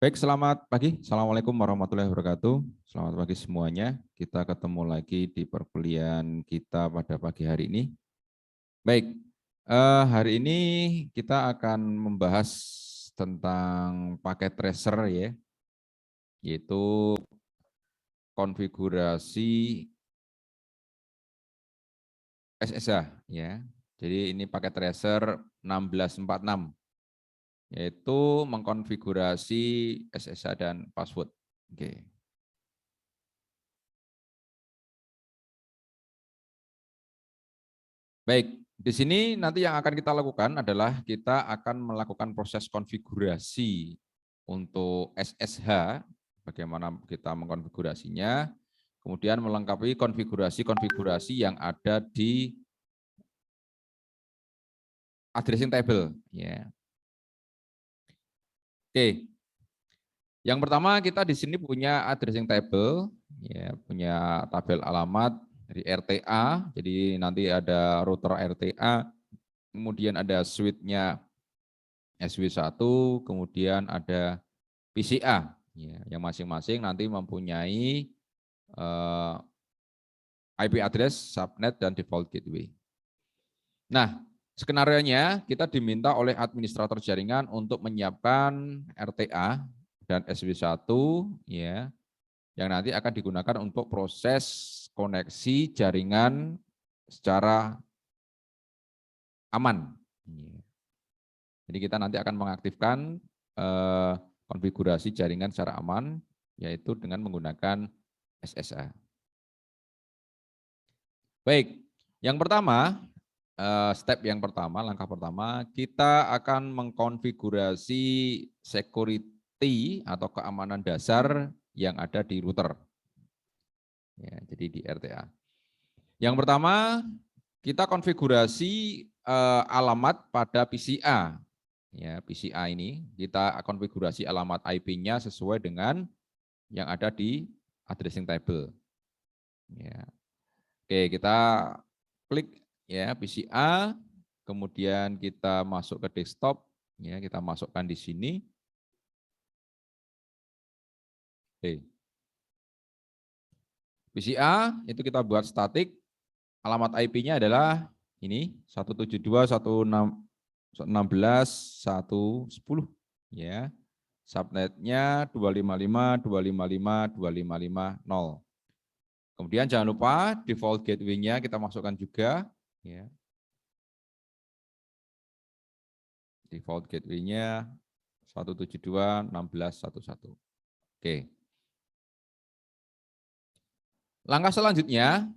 Baik, selamat pagi. Assalamualaikum warahmatullahi wabarakatuh. Selamat pagi semuanya. Kita ketemu lagi di perkuliahan kita pada pagi hari ini. Baik, hari ini kita akan membahas tentang paket tracer ya, yaitu konfigurasi SSH ya. Jadi ini paket tracer 1646, yaitu mengkonfigurasi SSH dan password. Oke. Baik, di sini nanti yang akan kita lakukan adalah kita akan melakukan proses konfigurasi untuk SSH, bagaimana kita mengkonfigurasinya, kemudian melengkapi konfigurasi-konfigurasi yang ada di addressing table. Ya. Oke, yang pertama kita di sini punya addressing table, ya, punya tabel alamat dari RTA, jadi nanti ada router RTA, kemudian ada switch-nya SW1, kemudian ada PCA, ya, yang masing-masing nanti mempunyai IP address, subnet, dan default gateway. Nah, skenario-nya kita diminta oleh administrator jaringan untuk menyiapkan RTA dan SW1, ya, yang nanti akan digunakan untuk proses koneksi jaringan secara aman. Jadi kita nanti akan mengaktifkan konfigurasi jaringan secara aman, yaitu dengan menggunakan SSH. Baik, yang pertama, langkah pertama, kita akan mengkonfigurasi security atau keamanan dasar yang ada di router. Ya, jadi di RTA. Yang pertama, kita konfigurasi alamat pada PCA. Ya, PCA ini kita konfigurasi alamat IP-nya sesuai dengan yang ada di addressing table. Ya. Oke, kita klik ya PCA, kemudian kita masuk ke desktop, ya kita masukkan di sini. Oke. PCA itu kita buat statik, alamat IP-nya adalah ini 172.116.110 ya. Subnetnya 255.255.255.0. Kemudian jangan lupa default gateway-nya kita masukkan juga. Ya. Default gateway-nya 172.16.111. Oke. Langkah selanjutnya,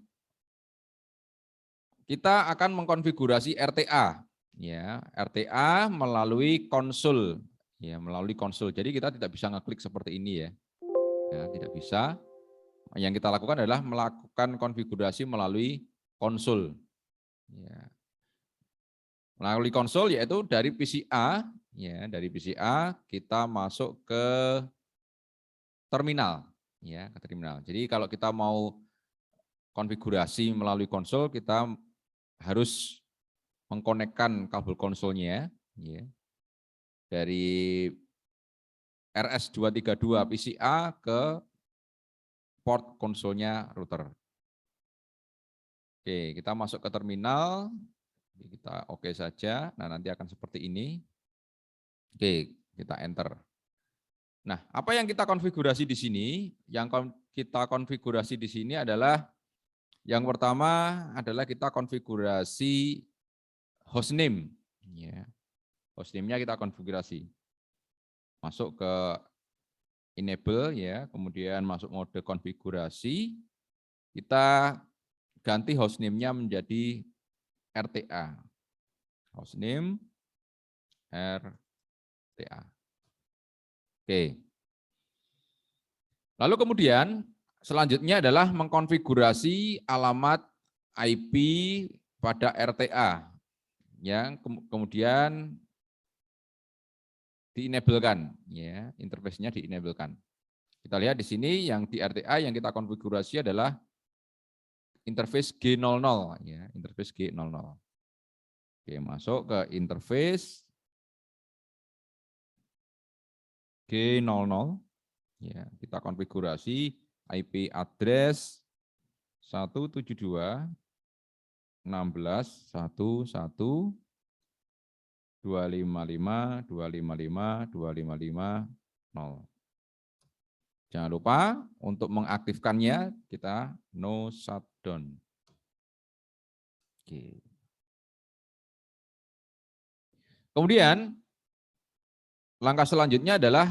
kita akan mengkonfigurasi RTA. Ya, RTA melalui konsul. Ya, melalui konsul. Jadi kita tidak bisa ngeklik seperti ini ya. Ya, tidak bisa. Yang kita lakukan adalah melakukan konfigurasi melalui konsul. Ya. Melalui konsul yaitu dari PCA, ya, dari PCA kita masuk ke terminal, ya, ke terminal. Jadi kalau kita mau konfigurasi melalui konsul, kita harus mengkonekkan kabel konsolnya, ya, dari RS232 PCA ke port konsolnya router. Oke, kita masuk ke terminal, kita oke saja. Nah, nanti akan seperti ini. Oke, kita enter. Nah, apa yang kita konfigurasi di sini? Yang kita konfigurasi di sini adalah yang pertama adalah kita konfigurasi hostname. Ya. Hostname-nya kita konfigurasi. Masuk ke enable ya, kemudian masuk mode konfigurasi. Kita ganti hostname-nya menjadi RTA. Hostname RTA. Oke. Lalu kemudian selanjutnya adalah mengkonfigurasi alamat IP pada RTA yang kemudian di-enablekan, ya, interface-nya di-enablekan. Kita lihat di sini yang di RTA yang kita konfigurasi adalah interface G00, ya, interface G00. Oke, masuk ke interface. G00. Ya, kita konfigurasi IP address 172.16.1.255.255.255.0. Jangan lupa untuk mengaktifkannya kita no shutdown. Oke. Kemudian langkah selanjutnya adalah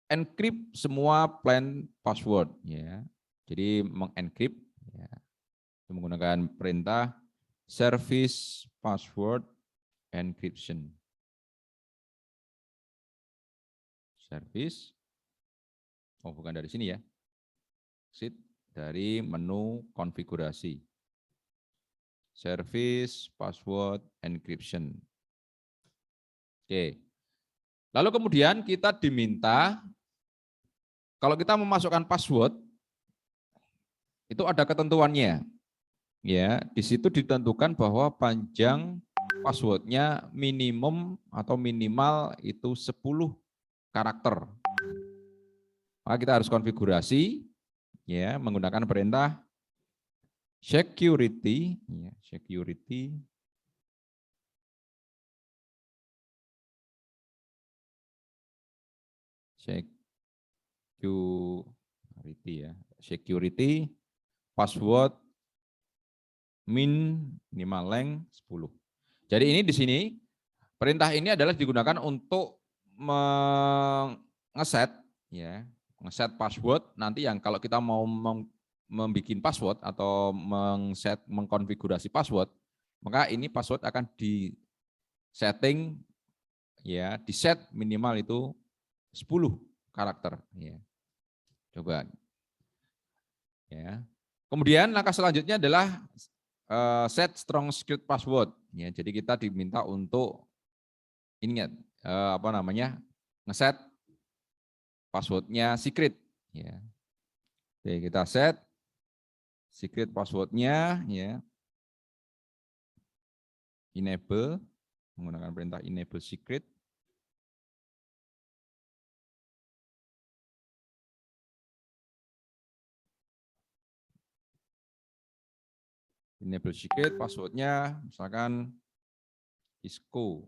encrypt semua plain password ya. Jadi mengencrypt ya, menggunakan perintah service password encryption. Service, oh bukan dari sini ya. Exit dari menu konfigurasi. Service password encryption. Oke. Lalu kemudian kita diminta kalau kita memasukkan password itu ada ketentuannya. Ya, di situ ditentukan bahwa panjang passwordnya minimum atau minimal itu 10 karakter. Maka kita harus konfigurasi ya menggunakan perintah security ya, security ya, security password minimal length 10. Jadi ini di sini perintah ini adalah digunakan untuk ngeset ya, ngeset password nanti yang kalau kita mau membuat password atau mengkonfigurasi password, maka ini password akan di setting ya, di set minimal itu 10 karakter ya. Coba ya. Kemudian langkah selanjutnya adalah set strong secret password ya. Jadi kita diminta untuk ingat apa namanya? Ngeset passwordnya secret ya. Oke, kita set secret passwordnya ya. Enable menggunakan perintah enable secret. Enable secret passwordnya misalkan Isco.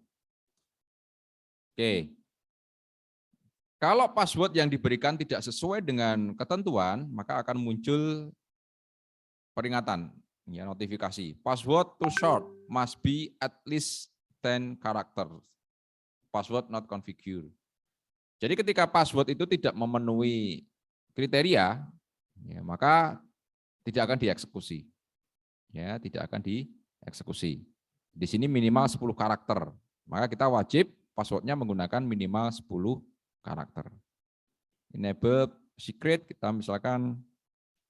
Oke. Kalau password yang diberikan tidak sesuai dengan ketentuan, maka akan muncul peringatan, ya, notifikasi. Password too short, must be at least 10 characters. Password not configured. Jadi ketika password itu tidak memenuhi kriteria, ya, maka tidak akan dieksekusi. Ya, tidak akan dieksekusi. Di sini minimal 10 karakter. Maka kita wajib passwordnya menggunakan minimal 10 karakter. Enable secret kita misalkan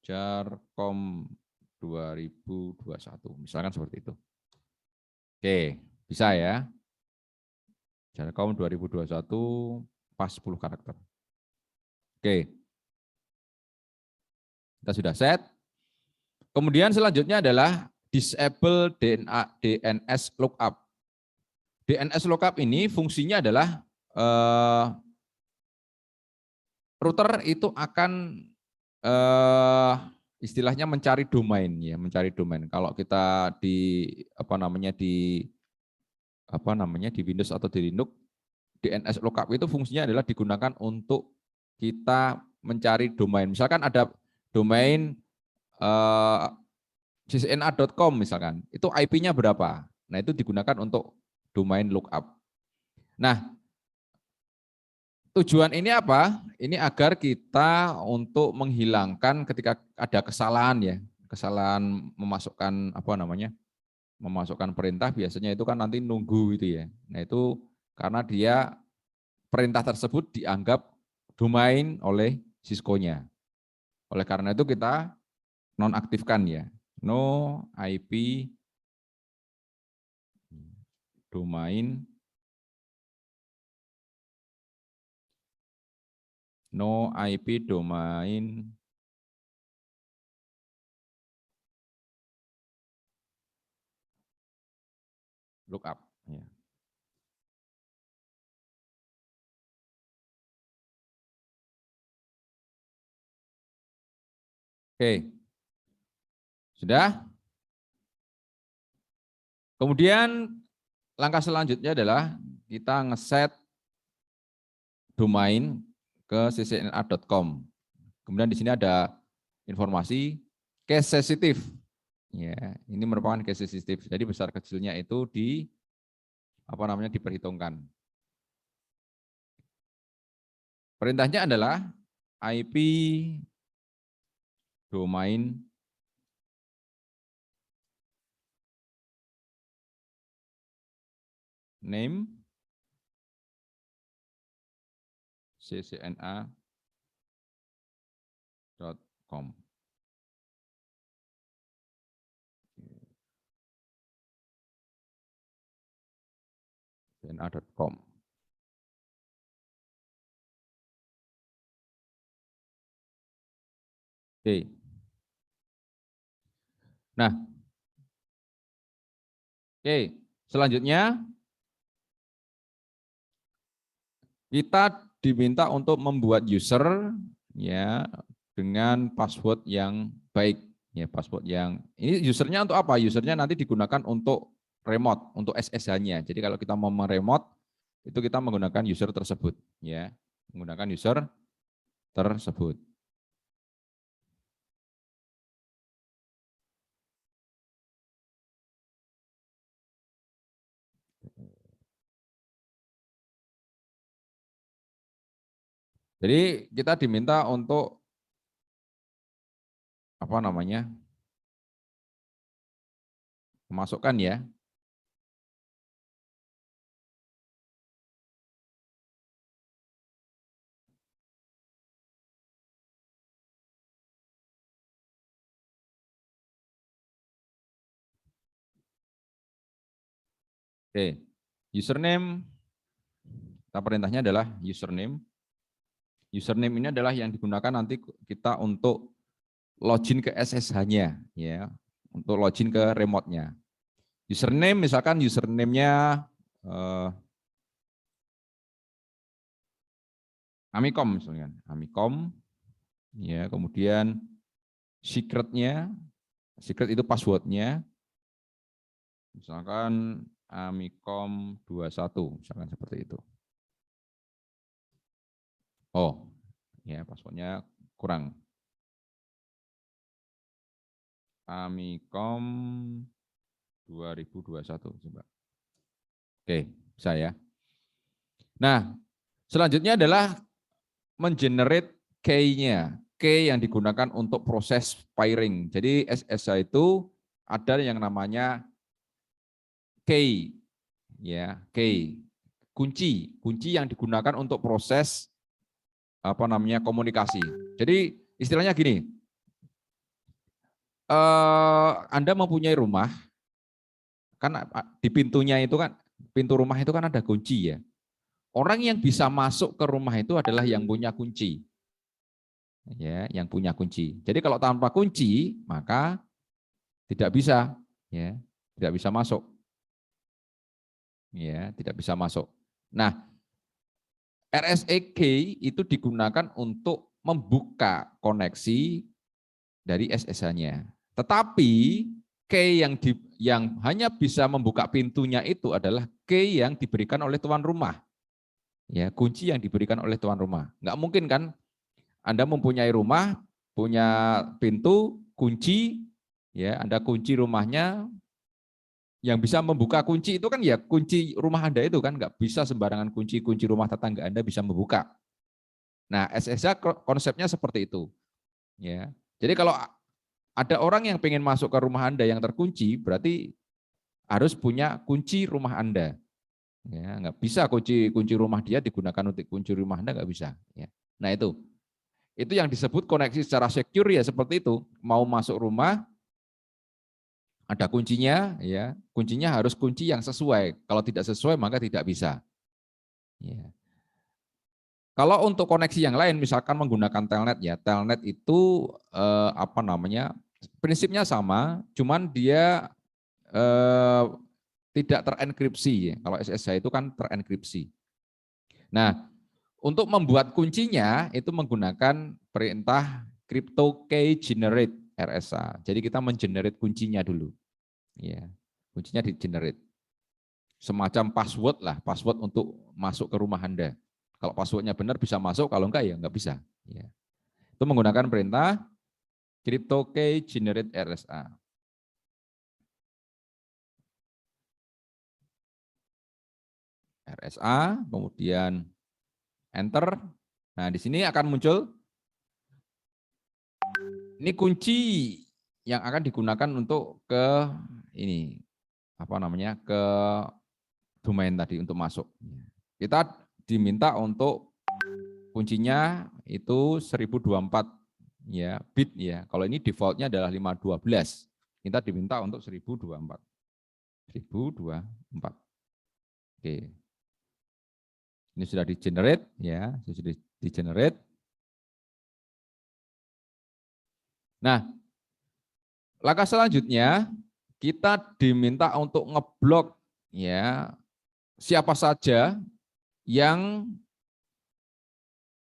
jarcom 2021, misalkan seperti itu. Oke, bisa ya. Jarcom 2021 pas 10 karakter. Oke. Kita sudah set. Kemudian selanjutnya adalah disable DNS lookup. DNS lookup ini fungsinya adalah router itu akan istilahnya mencari domain ya, mencari domain. Kalau kita di di Windows atau di Linux, DNS lookup itu fungsinya adalah digunakan untuk kita mencari domain. Misalkan ada domain ccna.com misalkan, itu IP-nya berapa? Nah, itu digunakan untuk domain lookup. Nah, tujuan ini apa? Ini agar kita untuk menghilangkan ketika ada kesalahan ya, kesalahan memasukkan memasukkan perintah biasanya itu kan nanti nunggu itu ya. Nah itu karena dia perintah tersebut dianggap domain oleh Cisco-nya. Oleh karena itu kita nonaktifkan ya, no IP domain, no IP domain lookup. Ya. Oke, sudah. Kemudian langkah selanjutnya adalah kita ngeset domain ke ccna.com. Kemudian di sini ada informasi case sensitive. Ya, ini merupakan case sensitive. Jadi besar kecilnya itu diperhitungkan. Perintahnya adalah IP domain name ccna.com. ccna.com. Oke. Nah, oke, selanjutnya kita diminta untuk membuat user ya dengan password yang baik ya, password yang ini usernya untuk apa? Usernya nanti digunakan untuk remote, untuk SSH-nya. Jadi kalau kita mau meremote itu kita menggunakan user tersebut ya, menggunakan user tersebut. Jadi kita diminta untuk memasukkan ya. Oke, username, kita perintahnya adalah username. Username ini adalah yang digunakan nanti kita untuk login ke SSH-nya ya, untuk login ke remote-nya. Username misalkan username-nya Amikom misalnya, Amikom ya, kemudian secret-nya, secret itu password-nya. Misalkan Amikom 21 misalkan seperti itu. Oh, ya passwordnya kurang. Amikom 2021 coba. Oke, bisa ya. Nah, selanjutnya adalah mengenerate key-nya. Key yang digunakan untuk proses firing. Jadi SSH itu ada yang namanya key, ya, key, kunci yang digunakan untuk proses komunikasi. Jadi istilahnya gini, Anda mempunyai rumah, kan di pintunya itu kan, pintu rumah itu kan ada kunci ya. Orang yang bisa masuk ke rumah itu adalah yang punya kunci. Ya, yang punya kunci. Jadi kalau tanpa kunci, maka tidak bisa ya, tidak bisa masuk. Ya, tidak bisa masuk. Nah, RSA key itu digunakan untuk membuka koneksi dari SSH-nya. Tetapi key yang hanya bisa membuka pintunya itu adalah key yang diberikan oleh tuan rumah. Ya, kunci yang diberikan oleh tuan rumah. Enggak mungkin kan Anda mempunyai rumah, punya pintu, kunci, ya, Anda kunci rumahnya, yang bisa membuka kunci itu kan ya kunci rumah Anda itu kan, nggak bisa sembarangan kunci rumah tetangga Anda bisa membuka. Nah, SSH konsepnya seperti itu. Ya. Jadi kalau ada orang yang pengen masuk ke rumah Anda yang terkunci, berarti harus punya kunci rumah Anda. Ya, nggak bisa kunci rumah dia digunakan untuk kunci rumah Anda, nggak bisa. Ya. Nah itu yang disebut koneksi secara secure ya seperti itu. Mau masuk rumah, ada kuncinya, ya kuncinya harus kunci yang sesuai. Kalau tidak sesuai maka tidak bisa. Ya. Kalau untuk koneksi yang lain, misalkan menggunakan telnet ya, telnet itu prinsipnya sama, cuman dia tidak terenkripsi. Ya. Kalau SSH itu kan terenkripsi. Nah, untuk membuat kuncinya itu menggunakan perintah crypto key generate RSA. Jadi kita mengenerate kuncinya dulu. Ya, kuncinya di generate. Semacam password lah, password untuk masuk ke rumah Anda. Kalau passwordnya benar bisa masuk, kalau enggak ya enggak bisa. Ya. Itu menggunakan perintah crypto key generate RSA. RSA, kemudian enter. Nah, di sini akan muncul ini kunci yang akan digunakan untuk ke ini apa namanya ke domain tadi untuk masuk. Kita diminta untuk kuncinya itu 1024 ya bit ya. Kalau ini defaultnya adalah 512. Kita diminta untuk 1024. 1024. Oke. Ini sudah di-generate ya, sudah di-generate. Nah, langkah selanjutnya kita diminta untuk ngeblok ya siapa saja yang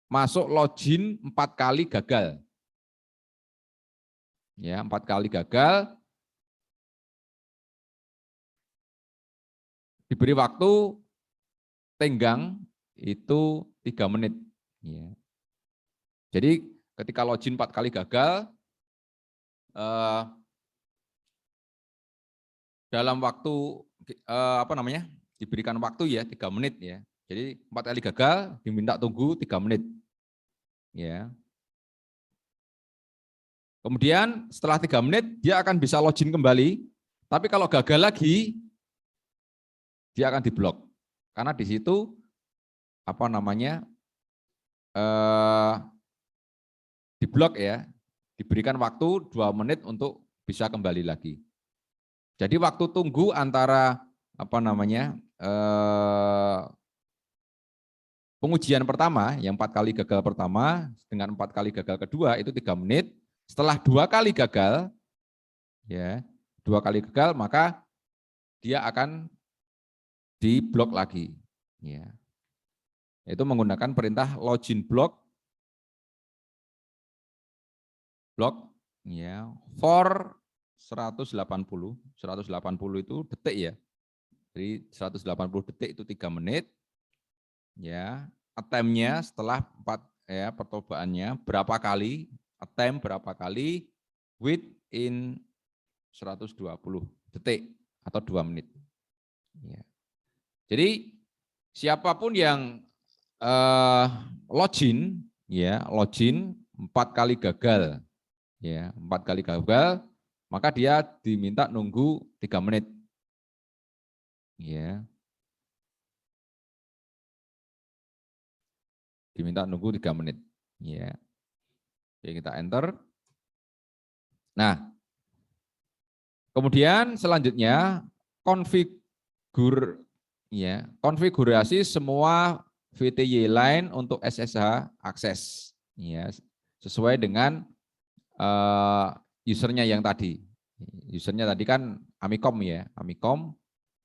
masuk login 4 kali gagal. Ya, 4 kali gagal. Diberi waktu tenggang itu 3 menit. Ya. Jadi ketika login 4 kali gagal, dalam waktu diberikan waktu ya 3 menit ya. Jadi 4 kali gagal diminta tunggu 3 menit. Ya. Kemudian setelah 3 menit dia akan bisa login kembali. Tapi kalau gagal lagi dia akan diblok. Karena di situ diblok ya, diberikan waktu 2 menit untuk bisa kembali lagi. Jadi waktu tunggu antara pengujian pertama, yang 4 kali gagal pertama dengan 4 kali gagal kedua itu 3 menit. Setelah 2 kali gagal, ya 2 kali gagal maka dia akan diblok lagi. Ya. Itu menggunakan perintah login block ya for 180 itu detik ya. Jadi 180 detik itu 3 menit. Ya, attempt-nya setelah 4 ya percobaannya berapa kali, attempt berapa kali within 120 detik atau 2 menit. Ya. Jadi siapapun yang login 4 kali gagal ya, 4 kali gagal maka dia diminta nunggu 3 menit. Ya. Diminta nunggu 3 menit. Ya. Oke, kita enter. Nah, kemudian selanjutnya konfigurasi semua VTY line untuk SSH akses ya, sesuai dengan usernya yang tadi. Usernya tadi kan Amikom ya, Amikom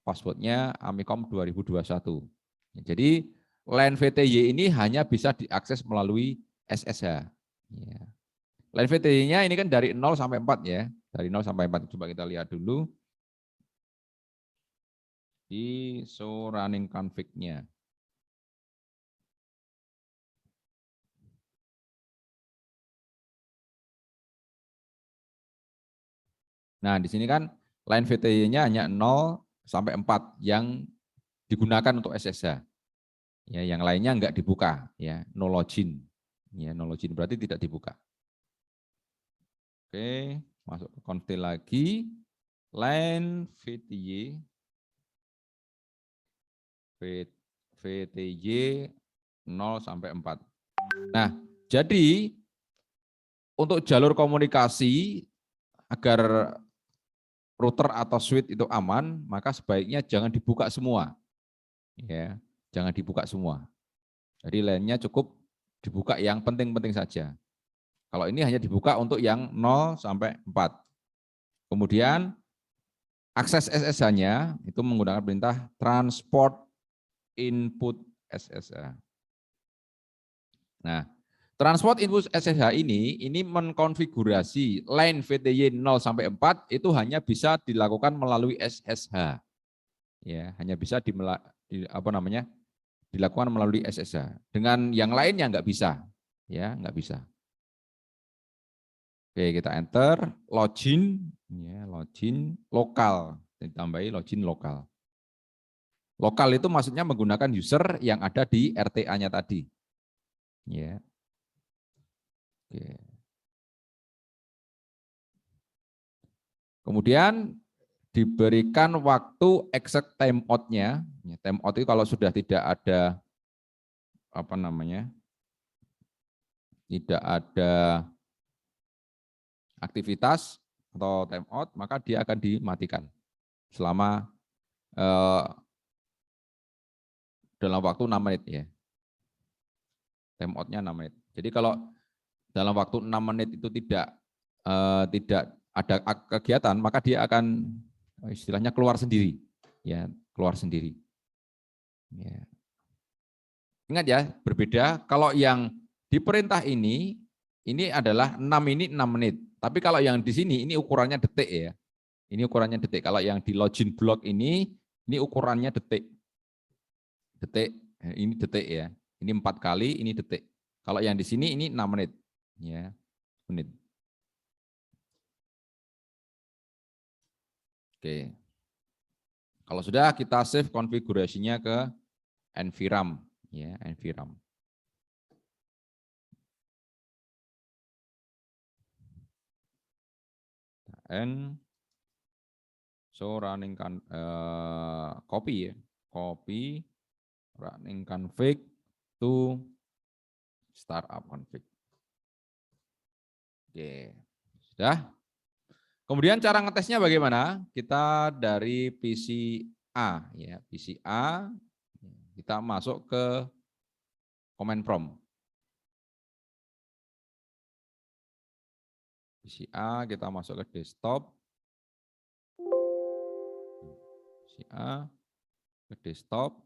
passwordnya Amikom 2021. Jadi line VTY ini hanya bisa diakses melalui SSH. Ya. Line VTY-nya ini kan dari 0 sampai 4 ya. Dari 0 sampai 4. Coba kita lihat dulu. Di show running config-nya. Nah, di sini kan line VTY-nya hanya 0 sampai 4 yang digunakan untuk SSH. Ya, yang lainnya enggak dibuka ya, no login. Ya, no login berarti tidak dibuka. Oke, masuk ke config lagi. Line VTY VTY 0 sampai 4. Nah, jadi untuk jalur komunikasi agar router atau switch itu aman, maka sebaiknya jangan dibuka semua. Ya, jangan dibuka semua. Jadi lainnya cukup dibuka yang penting-penting saja. Kalau ini hanya dibuka untuk yang 0 sampai 4. Kemudian akses SSH-nya itu menggunakan perintah transport input SSH. Nah, Transport input SSH ini mengkonfigurasi line VTY 0 sampai 4 itu hanya bisa dilakukan melalui SSH. Ya, hanya bisa dilakukan melalui SSH. Dengan yang lainnya nggak bisa. Ya, nggak bisa. Oke, kita enter login, ya, login lokal, ditambahi login lokal. Lokal itu maksudnya menggunakan user yang ada di RTA-nya tadi. Ya. Oke. Kemudian diberikan waktu exact timeout-nya. Timeout itu kalau sudah tidak ada tidak ada aktivitas atau timeout, maka dia akan dimatikan selama dalam waktu 6 menit ya. Timeout-nya 6 menit. Jadi kalau dalam waktu 6 menit itu tidak ada kegiatan, maka dia akan istilahnya keluar sendiri. Ya, keluar sendiri. Ya. Ingat ya, berbeda kalau yang di perintah ini adalah 6 menit. Tapi kalau yang di sini ini ukurannya detik ya. Ini ukurannya detik. Kalau yang di login block ini ukurannya detik. Detik, ini detik ya. Ini 4 kali, ini detik. Kalau yang di sini ini 6 menit. Ya, menit. Oke. Kalau sudah kita save konfigurasinya ke nvram ya, nvram. So running kan copy ya. Copy running config to startup config. Oke. Sudah? Kemudian cara ngetesnya bagaimana? Kita dari PC A ya, PC A kita masuk ke command prompt. PC A kita masuk ke desktop. PC A ke desktop.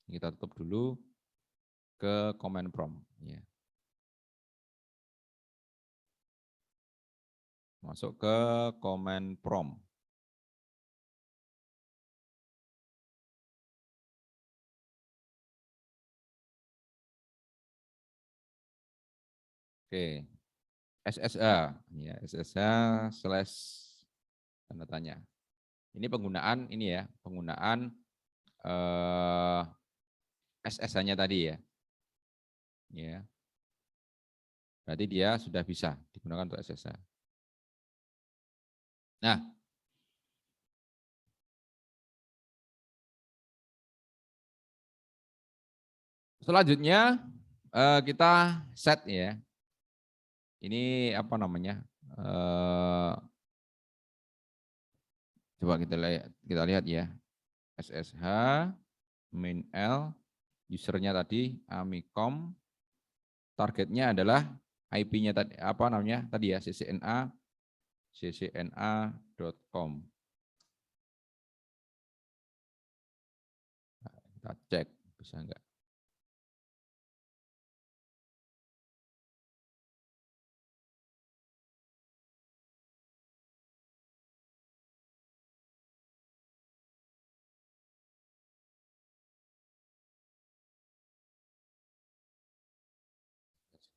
Kita tutup dulu ke command prompt ya. Masuk ke command prompt. Oke. SSH ya, SSH/ tanda tanya. Ini penggunaan SSH-nya tadi ya. Ya. Berarti dia sudah bisa digunakan untuk SSH. Nah, selanjutnya kita set ya. Ini apa namanya? Coba kita lihat ya. SSH main L, usernya tadi Amikom, targetnya adalah IP-nya tadi apa namanya tadi ya, ccna.com. Nah, kita cek bisa enggak.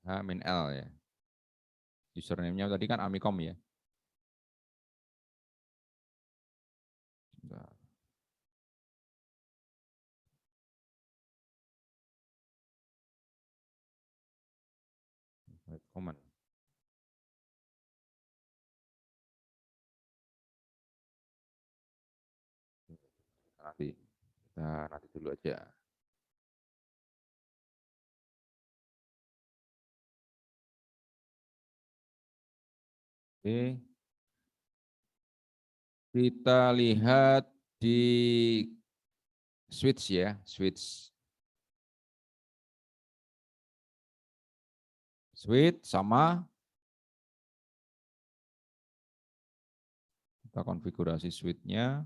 Min L ya. Username-nya tadi kan Amikom ya. Bentar. Command. Nanti dulu aja. Oke. Kita lihat di switch ya, switch. Switch sama kita konfigurasi switch-nya.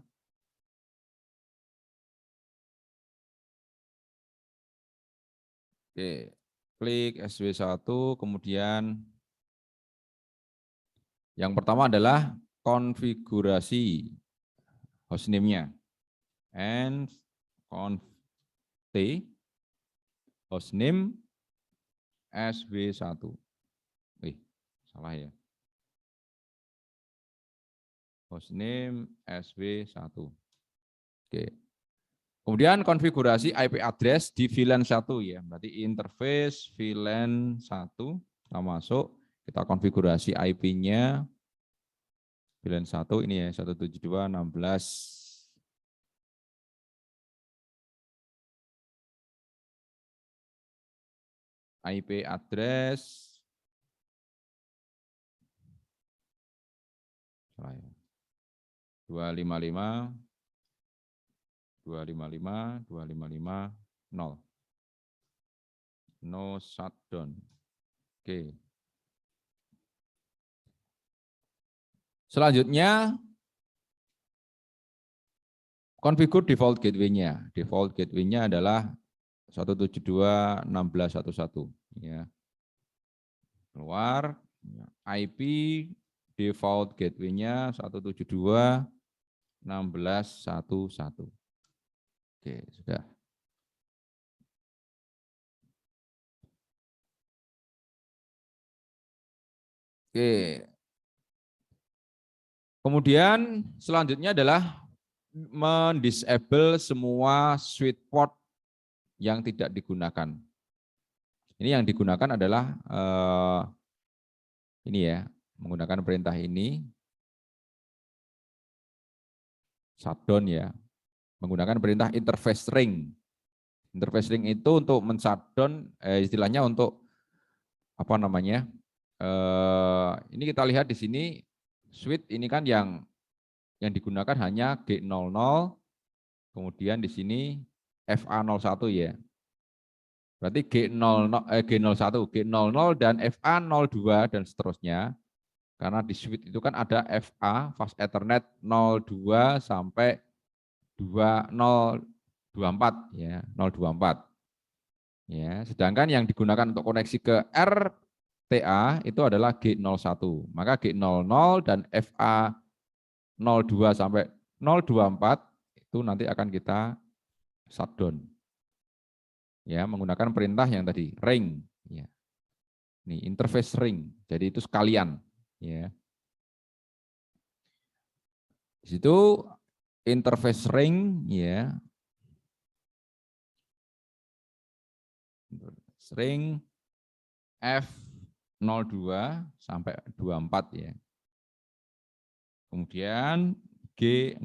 Oke. klik SW1, kemudian yang pertama adalah konfigurasi hostname-nya. And conf t hostname SW1. Salah ya. Hostname SW1. Oke. Kemudian konfigurasi IP address di VLAN 1 ya. Berarti interface VLAN 1 kita masuk, kita konfigurasi IP-nya VLAN 1 ini ya 172.16. IP address 255 0. No shutdown. Oke. Selanjutnya konfigur default gateway-nya. Default gateway-nya adalah 172.16.11 ya. Keluar IP default gateway-nya 172.16.11. Oke, sudah. Oke. Kemudian selanjutnya adalah mendisable semua switch port yang tidak digunakan. Ini yang digunakan adalah ini ya, menggunakan perintah ini shutdown ya, menggunakan perintah interface ring. Interface ring itu untuk men-shutdown, istilahnya untuk apa namanya? Ini kita lihat di sini switch ini kan yang digunakan hanya G00, kemudian di sini FA01 ya. Berarti G01, G00 dan FA02 dan seterusnya. Karena di switch itu kan ada FA fast Ethernet 02 sampai 2024 ya, 024. Ya, sedangkan yang digunakan untuk koneksi ke RTA itu adalah G01. Maka G00 dan FA02 sampai 024 itu nanti akan kita shutdown. Ya, menggunakan perintah yang tadi ring ya. Ini interface ring. Jadi itu sekalian ya. Di situ interface ring ya. Ring F02 sampai 24 ya. Kemudian G0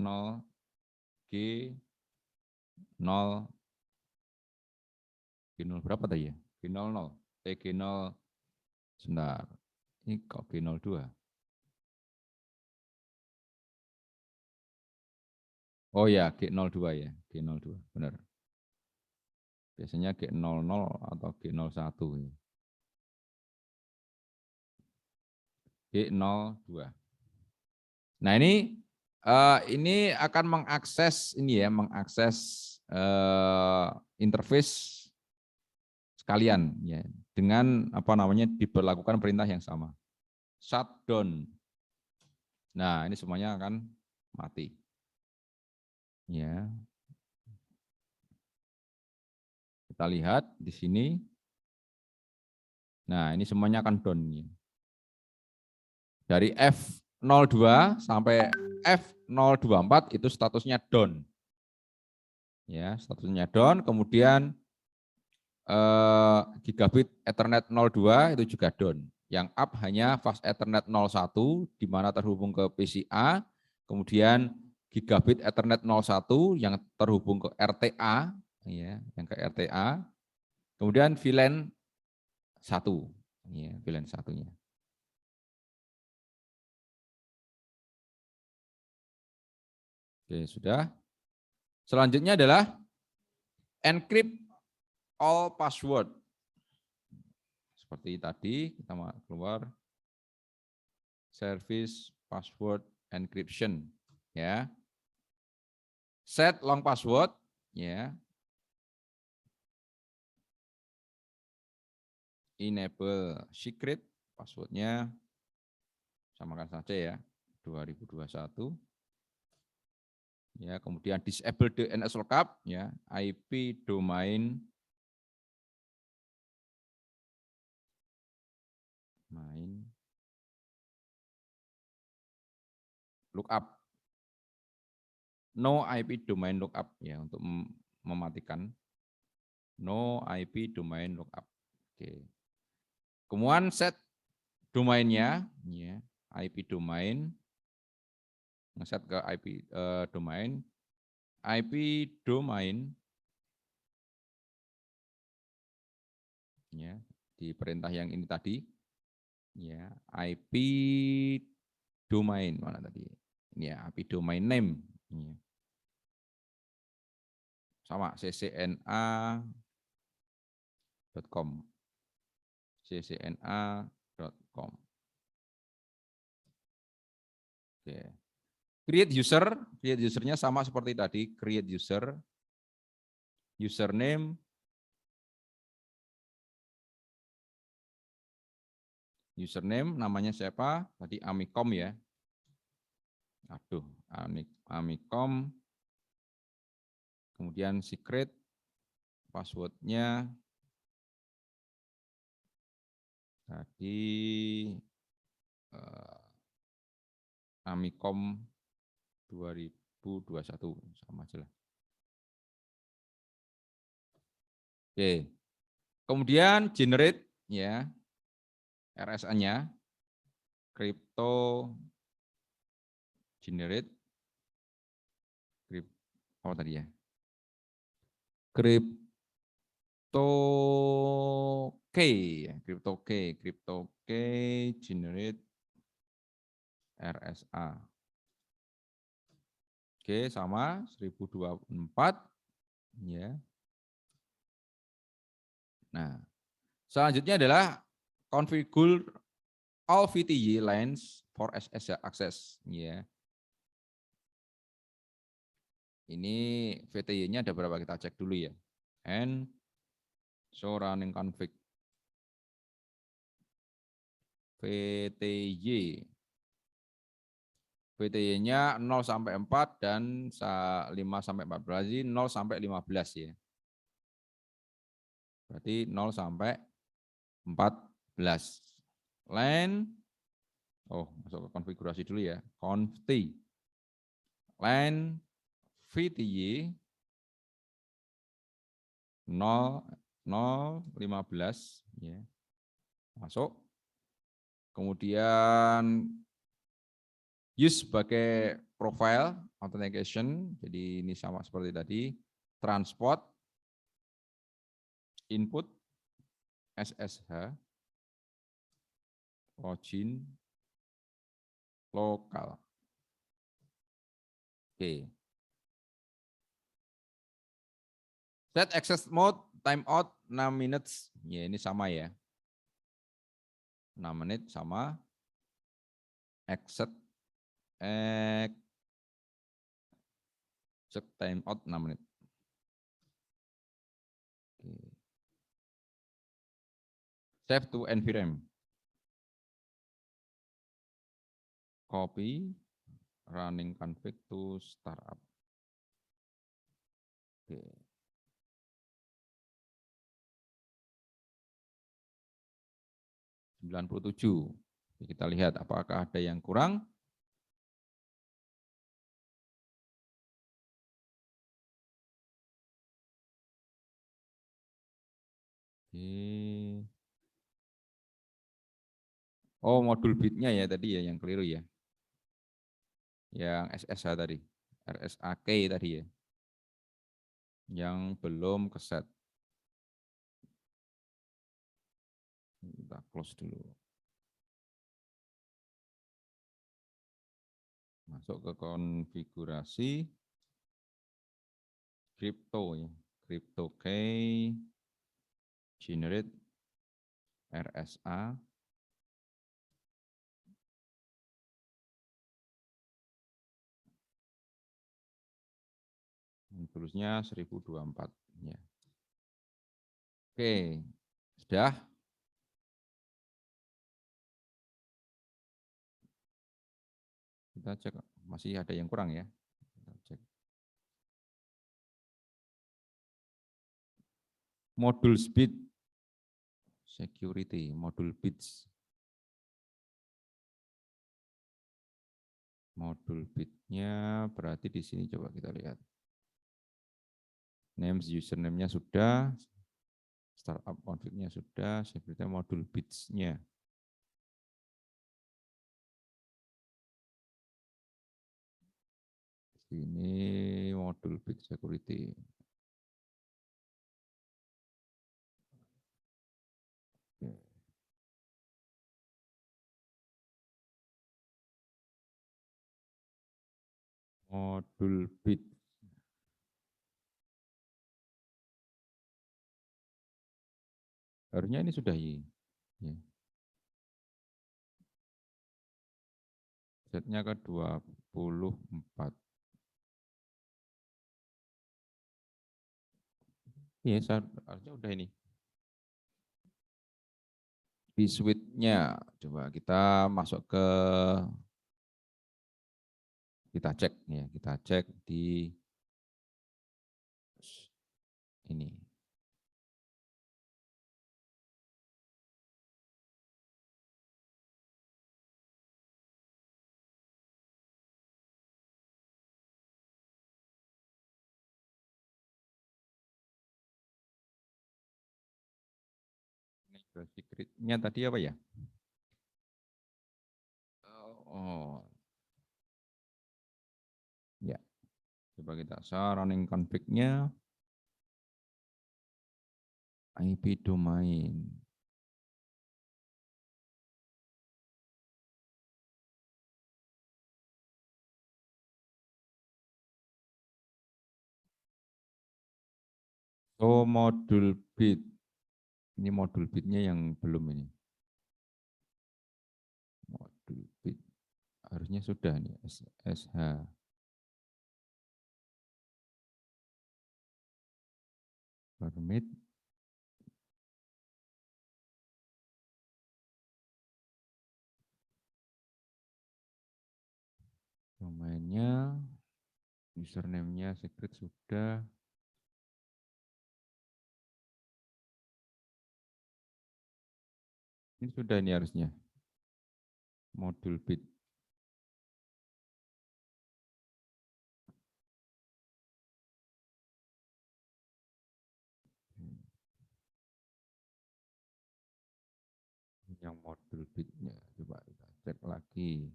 berapa tadi ya? G00, G0 sebentar. Ini kok G02? Oh ya, G02 ya, G02, benar. Biasanya G00 atau G01 ya. G02. Nah, ini akan mengakses ini ya, mengakses interface sekalian ya, dengan apa namanya diberlakukan perintah yang sama. Shutdown. Nah, ini semuanya akan mati. Ya. Kita lihat di sini. Nah, ini semuanya akan down. Dari F02 sampai F024 itu statusnya down. Ya, statusnya down. Kemudian gigabit Ethernet 02 itu juga down. Yang up hanya fast Ethernet 01 di mana terhubung ke PCA. Kemudian gigabit Ethernet 01 yang terhubung ke RTA, ya, yang ke RTA. Kemudian VLAN 1, ya, VLAN satunya. Oke, sudah. Selanjutnya adalah encrypt all password. Seperti tadi kita keluar service password encryption, ya. Set long password, ya. enable secret, passwordnya samakan saja ya, 2021. Ya, kemudian disable DNS lookup, ya, IP domain lookup. No IP domain lookup, ya, untuk mematikan. No IP domain lookup. Oke. Kemudian set domainnya, ya, IP domain, ngeset ke IP domain, IP domain, ya, di perintah yang ini tadi, ya, IP domain mana tadi? Ini ya, IP domain name, ya. Sama ccna.com, ccna.com. Oke. Create usernya sama seperti tadi, create user, username, namanya siapa? Tadi Amikom ya. Aduh, Amikom. Kemudian secret, passwordnya tadi Amikom 2021, sama aja lah. Oke. Kemudian generate, ya, RSA-nya, crypto generate, apa tadi ya? Crypto key, crypto key generate RSA. Oke, sama 1024, ya. Nah, selanjutnya adalah configure all VTY lanes for SS access, ya. Ini VTY-nya ada berapa, kita cek dulu ya. And show running config VTY. VTY-nya 0 sampai 4 dan 5 sampai 14, berarti 0 sampai 15 ya. Berarti 0 sampai 14. Line, masuk ke konfigurasi dulu ya. Conft line VTY 0 15 ya. Masuk. Kemudian use sebagai profile authentication. Jadi ini sama seperti tadi. Transport input SSH login lokal. Oke. Set access mode timeout 6 minutes. Ya, ini sama ya. 6 menit sama exit timeout 6 menit. Oke. Save to environment. Copy running config to startup. Oke. Kita lihat apakah ada yang kurang. Oke. Oh, modul bitnya ya tadi ya yang keliru ya. Yang SSH tadi, RSAK tadi ya. Yang belum keset. Kita close dulu. Masuk ke konfigurasi crypto ya. Crypto key generate RSA. Tulisnya 1024 ya. Oke, sudah. Kita cek masih ada yang kurang ya. Kita cek. Modul speed security, modul bits. Modul bitnya berarti di sini coba kita lihat. Names username-nya sudah, startup config-nya sudah, security modul bits-nya. Ini modul bit security. Modul bit. Harusnya ini sudah ya. Setnya ke 24. Iya, harusnya udah ini. Di suite-nya, coba kita masuk ke, kita cek ya, kita cek di ini. Secret-nya tadi apa ya? Oh, ya. Coba kita running config-nya, IP domain. Oh, modul bit. Ini modul bitnya yang belum ini. Modul bit. Harusnya sudah nih, SH. Permit. Domainnya, username-nya secret sudah. Ini sudah ini harusnya. Modul bit. Yang modul bitnya coba kita cek lagi.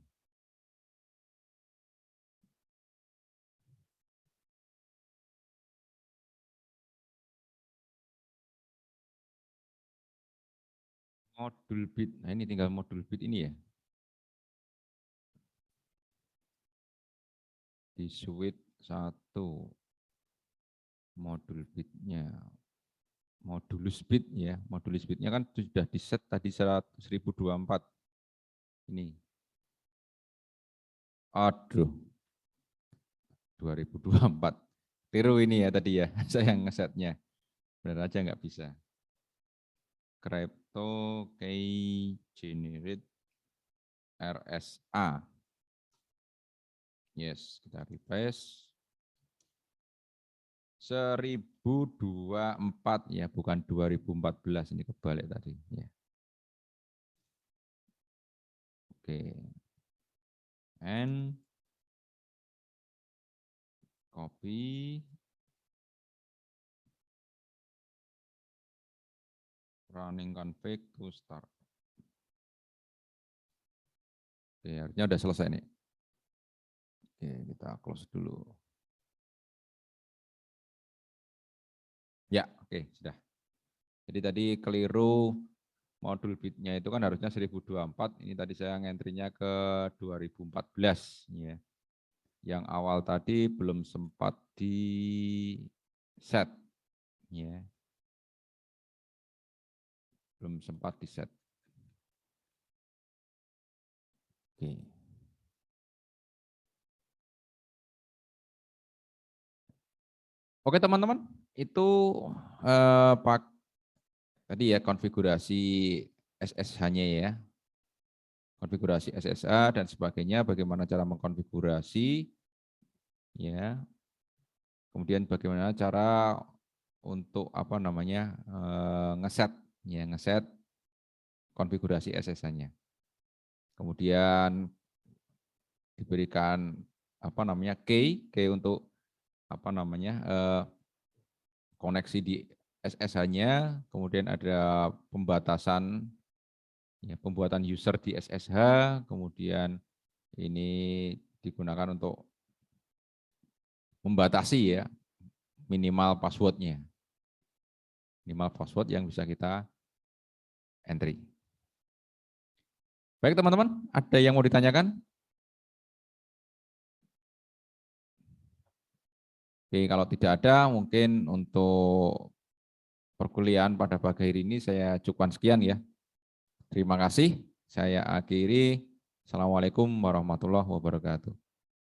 Modul bit. Nah, ini tinggal modul bit ini ya. Di suite 1 modul bitnya. Modulus bit ya. Modulus bitnya kan sudah di set tadi 1024. Ini. Aduh. 2024. Tiru ini ya tadi ya. Saya ngesetnya. Benar aja nggak bisa. Crypto key generate RSA. Yes, kita refresh. 1024 ya, bukan 2014, ini kebalik tadi ya. Oke. And copy running config to start. Oke, artinya udah selesai nih. Oke, kita close dulu. Ya, oke, sudah. Jadi tadi keliru modul bitnya itu kan harusnya 1024, ini tadi saya ngentrinya ke 2014 ya. Yang awal tadi belum sempat di set ya. Belum sempat di set. Oke. Oke teman-teman, itu pak tadi ya konfigurasi SSH-nya ya. konfigurasi SSH dan sebagainya, bagaimana cara mengkonfigurasi, ya. Kemudian bagaimana cara untuk ngeset konfigurasi SSH-nya. Kemudian diberikan key untuk koneksi di SSH-nya, kemudian ada pembatasan, ya, pembuatan user di SSH, kemudian ini digunakan untuk membatasi, ya, minimal password-nya, minimal password yang bisa kita entry. Baik teman-teman, ada yang mau ditanyakan? Oke, kalau tidak ada, mungkin untuk perkuliahan pada pagi hari ini saya cukupkan sekian, ya. Terima kasih. Saya akhiri. Assalamualaikum warahmatullahi wabarakatuh.